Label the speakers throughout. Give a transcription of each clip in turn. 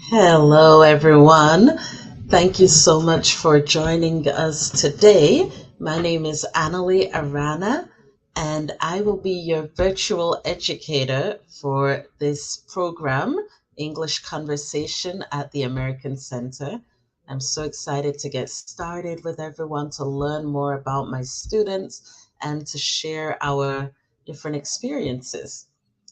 Speaker 1: Hello, everyone. Thank you so much for joining us today. My name is Annalie Arana, and I will be your virtual educator for this program, English Conversation at the American Center. I'm so excited to get started with everyone to learn more about my students and to share our different experiences.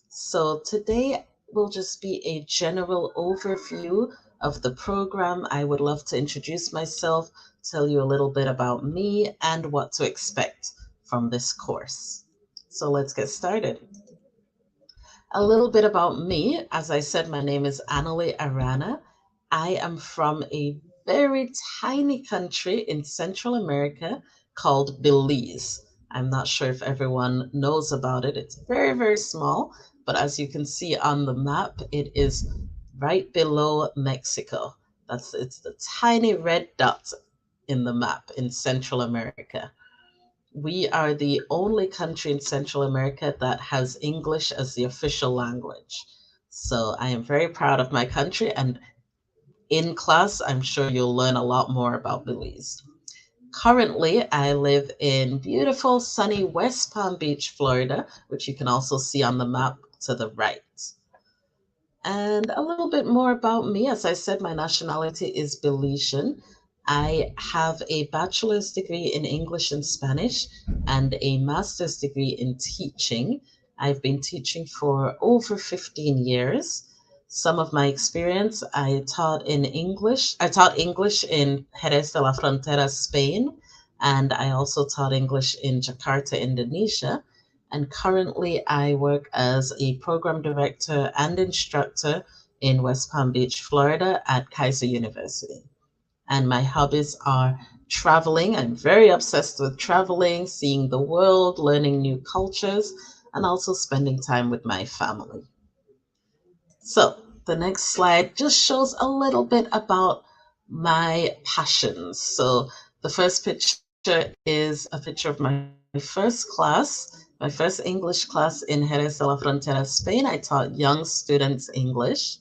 Speaker 1: So today will just be a general overview of the program. I would love to introduce myself, tell you a little bit about me and what to expect from this course. So let's get started. A little bit about me. As I said, my name is Annalie Arana. I am from a very tiny country in Central America called Belize. I'm not sure if everyone knows about it. It's very, very small, but as you can see on the map, it is right below Mexico. It's the tiny red dot in the map in Central America. We are the only country in Central America that has English as the official language. So I am very proud of my country, and in class, I'm sure you'll learn a lot more about Belize. Currently, I live in beautiful, sunny West Palm Beach, Florida, which you can also see on the map to the right. And a little bit more about me. As I said, my nationality is Belizean. I have a bachelor's degree in English and Spanish and a master's degree in teaching. I've been teaching for over 15 years. Some of my experience, I taught English in Jerez de la Frontera, Spain, and I also taught English in Jakarta, Indonesia. And currently, I work as a program director and instructor in West Palm Beach, Florida at Kaiser University. And my hobbies are traveling. I'm very obsessed with traveling, seeing the world, learning new cultures, and also spending time with my family. So, the next slide just shows a little bit about my passions. So, the first picture is a picture of first class, my first English class in Jerez de la Frontera, Spain. I taught young students English.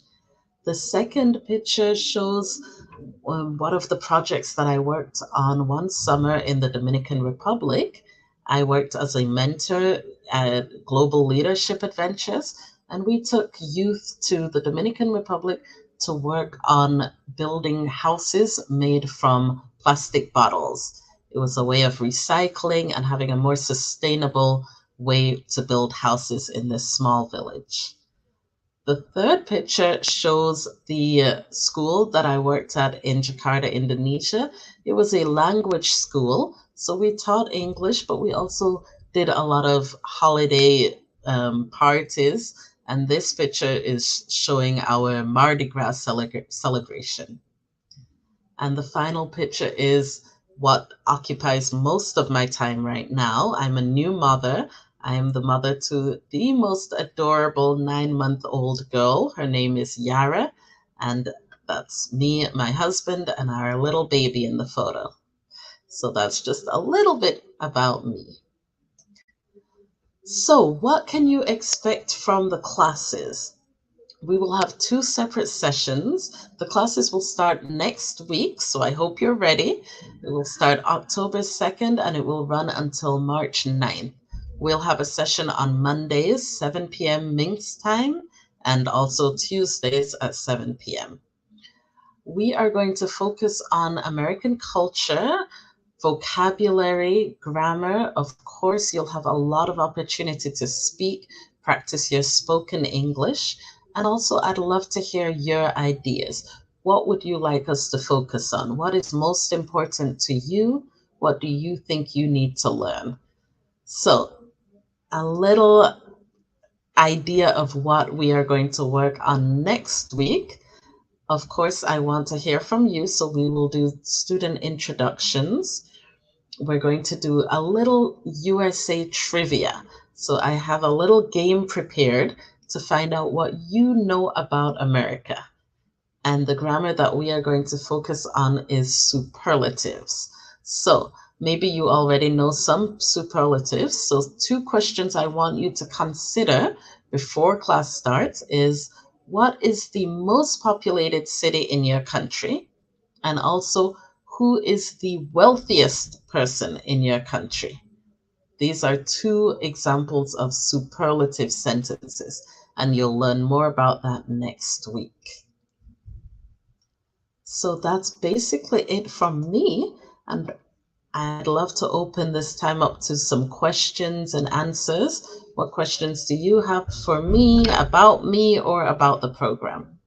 Speaker 1: The second picture shows one of the projects that I worked on one summer in the Dominican Republic. I worked as a mentor at Global Leadership Adventures, and we took youth to the Dominican Republic to work on building houses made from plastic bottles. It was a way of recycling and having a more sustainable way to build houses in this small village. The third picture shows the school that I worked at in Jakarta, Indonesia. It was a language school, so we taught English, but we also did a lot of holiday parties. And this picture is showing our Mardi Gras celebration. And the final picture is what occupies most of my time right now. I'm a new mother. I am the mother to the most adorable 9-month-old girl. Her name is Yara, and that's me, my husband, and our little baby in the photo. So that's just a little bit about me. So, what can you expect from the classes? We will have two separate sessions. The classes will start next week, so I hope you're ready. It will start October 2nd and it will run until March 9th. We'll have a session on Mondays, 7 p.m. Minsk time, and also Tuesdays at 7 p.m. We are going to focus on American culture, vocabulary, grammar. Of course, you'll have a lot of opportunity to speak, practice your spoken English. And also, I'd love to hear your ideas. What would you like us to focus on? What is most important to you? What do you think you need to learn? So, a little idea of what we are going to work on next week. Of course, I want to hear from you, so we will do student introductions. We're going to do a little USA trivia. So I have a little game prepared to find out what you know about America. And the grammar that we are going to focus on is superlatives. So maybe you already know some superlatives. So two questions I want you to consider before class starts is What is the most populated city in your country? And also, who is the wealthiest person in your country? These are two examples of superlative sentences, and you'll learn more about that next week. So that's basically it from me, and I'd love to open this time up to some questions and answers. What questions do you have for me, or about the program?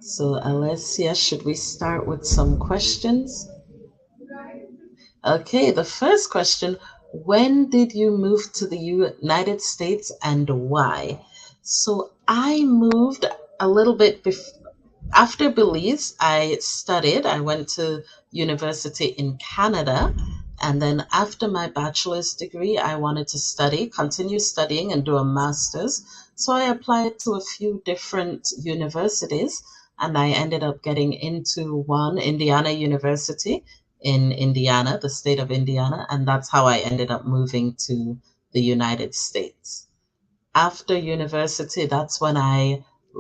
Speaker 1: So, Alessia, should we start with some questions? Okay, the first question: when did you move to the United States and why? So, I moved a little bit after Belize. I went to university in Canada. And then after my bachelor's degree, I wanted to continue studying and do a master's. So I applied to a few different universities, and I ended up getting into one, Indiana University in Indiana, the state of Indiana. And that's how I ended up moving to the United States. After university,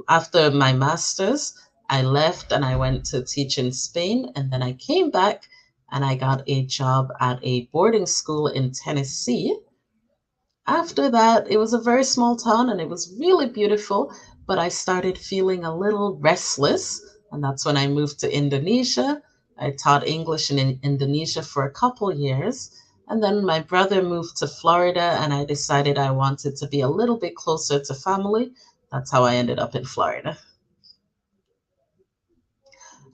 Speaker 1: after my master's, I left and I went to teach in Spain. And then I came back and I got a job at a boarding school in Tennessee. After that, it was a very small town and it was really beautiful, but I started feeling a little restless. And that's when I moved to Indonesia. I taught English in Indonesia for a couple years. And then my brother moved to Florida, and I decided I wanted to be a little bit closer to family. That's how I ended up in Florida.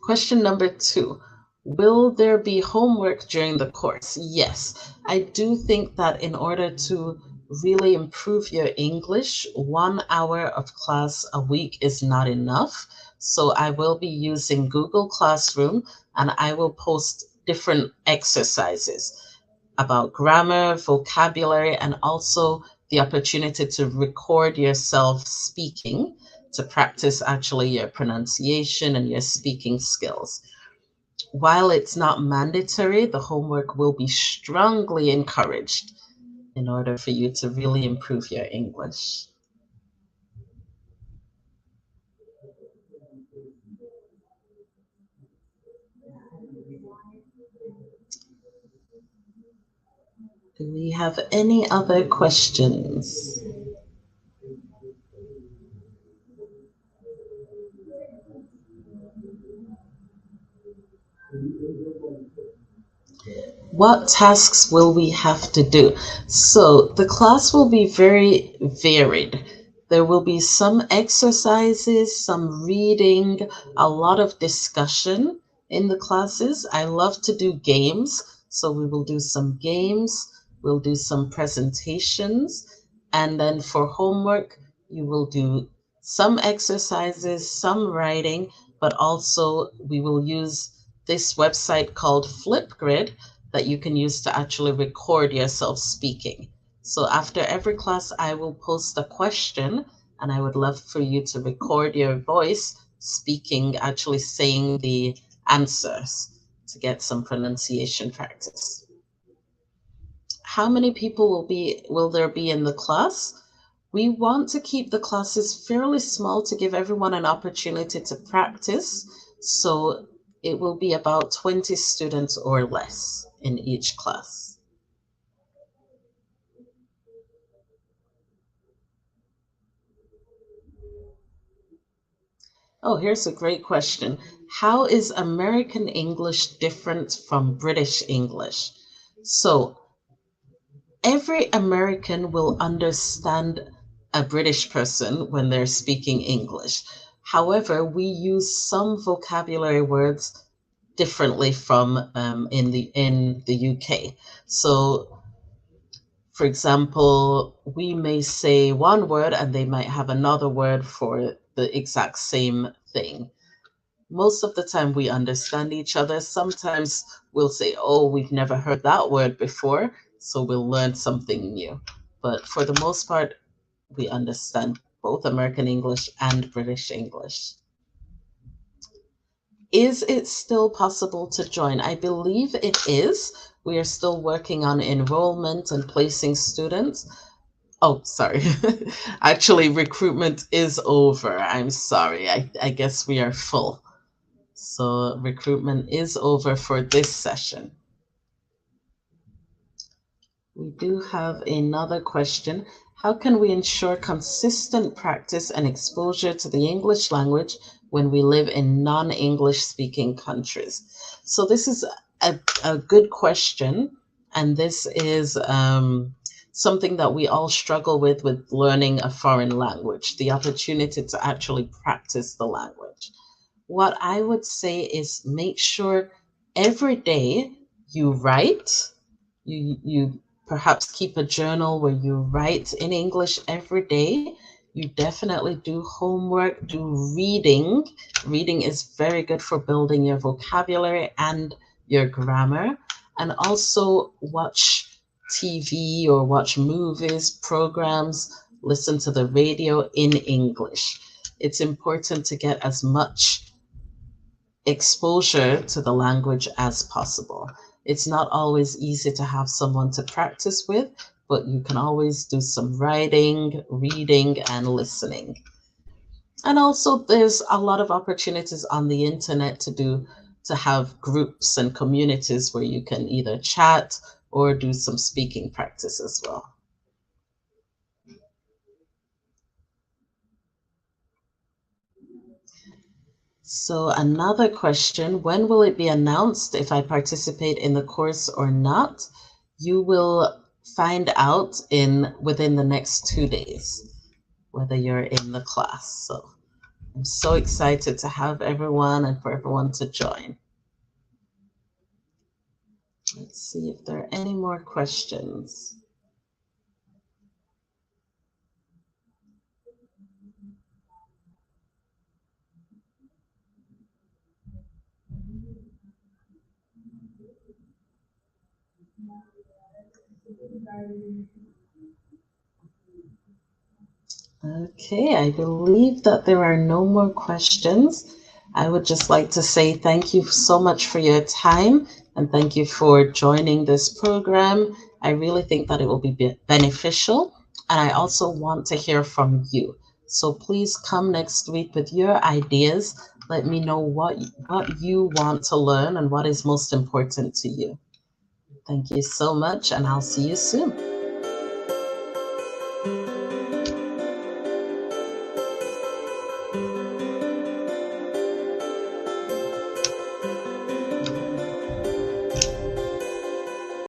Speaker 1: Question number 2. Will there be homework during the course? Yes. I do think that in order to really improve your English, 1 hour of class a week is not enough. So I will be using Google Classroom, and I will post different exercises about grammar, vocabulary, and also the opportunity to record yourself speaking to practice actually your pronunciation and your speaking skills. While it's not mandatory, the homework will be strongly encouraged in order for you to really improve your English. Do we have any other questions? What tasks will we have to do? So the class will be very varied. There will be some exercises, some reading, a lot of discussion in the classes. I love to do games. So we will do some games, we'll do some presentations, and then for homework, you will do some exercises, some writing, but also we will use this website called Flipgrid that you can use to actually record yourself speaking. So after every class, I will post a question, and I would love for you to record your voice speaking, actually saying the answers to get some pronunciation practice. How many people will there be in the class? We want to keep the classes fairly small to give everyone an opportunity to practice. So it will be about 20 students or less in each class. Oh, here's a great question. How is American English different from British English? So every American will understand a British person when they're speaking English. However, we use some vocabulary words differently from in the UK. So, for example, we may say one word and they might have another word for the exact same thing. Most of the time we understand each other. Sometimes we'll say, oh, we've never heard that word before, so we'll learn something new. But for the most part, we understand both American English and British English. Is it still possible to join? I believe it is. We are still working on enrollment and placing students. Oh, sorry. Actually, recruitment is over. I'm sorry. I guess we are full. So recruitment is over for this session. We do have another question. How can we ensure consistent practice and exposure to the English language when we live in non-English speaking countries? So this is a good question, and this is something that we all struggle with learning a foreign language, the opportunity to actually practice the language. What I would say is make sure every day you write, you perhaps keep a journal where you write in English every day. You definitely do homework, do reading. Reading is very good for building your vocabulary and your grammar. And also watch TV or watch movies, programs, listen to the radio in English. It's important to get as much exposure to the language as possible. It's not always easy to have someone to practice with, but you can always do some writing, reading, and listening. And also, there's a lot of opportunities on the internet to have groups and communities where you can either chat or do some speaking practice as well. So another question, when will it be announced if I participate in the course or not? You will find out within the next 2 days whether you're in the class. So I'm so excited to have everyone and for everyone to join. Let's see if there are any more questions. Okay, I believe that there are no more questions. I would just like to say thank you so much for your time and thank you for joining this program. I really think that it will be beneficial, and I also want to hear from you. So please come next week with your ideas. Let me know what you want to learn and what is most important to you. Thank you so much, and I'll see you soon.